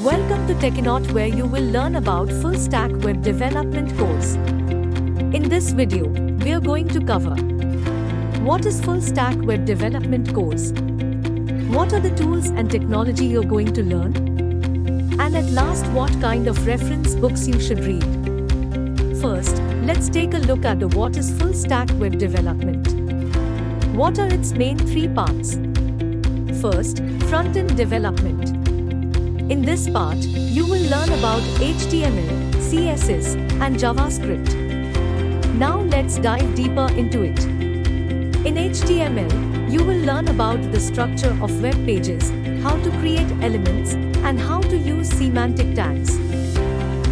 Welcome to Technaut, where you will learn about full stack web development course. In this video, we are going to cover what is full stack web development course, what are the tools and technology you're going to learn, and at last what kind of reference books you should read. First, let's take a look at the what is full stack web development. What are its main three parts? First, front-end development. In this part, you will learn about HTML, CSS, and JavaScript. Now let's dive deeper into it. In HTML, you will learn about the structure of web pages, how to create elements, and how to use semantic tags.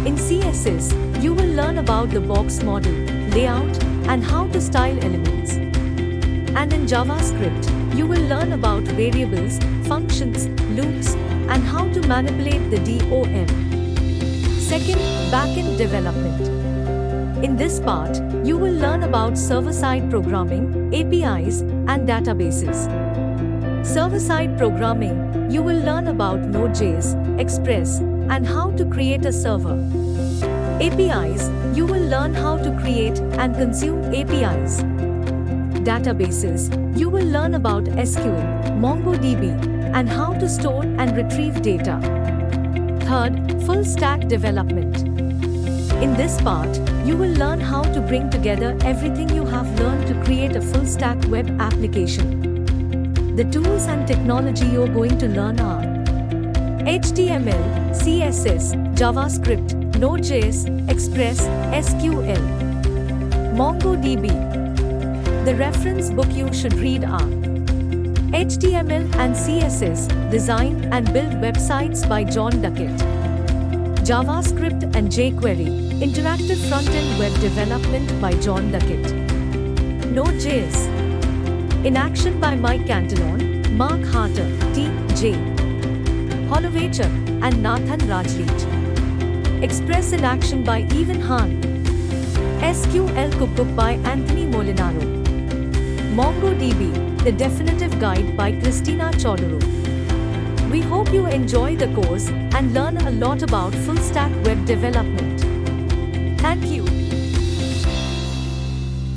In CSS, you will learn about the box model, layout, and how to style elements. And in JavaScript, you will learn about variables, functions, loops, and how to manipulate the DOM. Second, backend development. In this part, you will learn about server-side programming, APIs, and databases. Server-side programming, you will learn about Nodejs, Express, and how to create a server. APIs, you will learn how to create and consume APIs. Databases, you will learn about SQL, Mongo D B, and how to store and retrieve data. Third, full stack development. In this part, you will learn how to bring together everything you have learned to create a full stack web application. The tools and technology you're going to learn are HTML, CSS, JavaScript, Nodejs, Express, SQL. Mongo D B. The reference book you should read are HTML and CSS, Design and Build Websites by John Duckett. JavaScript and jQuery, Interactive Front-End Web Development by John Duckett. Nodejs. In Action by Mike Cantillon, Mark Harter, T.J. Hollowaychuk, and Nathan Rajleet. Express in Action by Evan Hahn. SQL Cookbook by Anthony Molinaro. Mongo D B, The Definitive Guide by Christina Chodoro. We hope you enjoy the course and learn a lot about full stack web development. Thank you.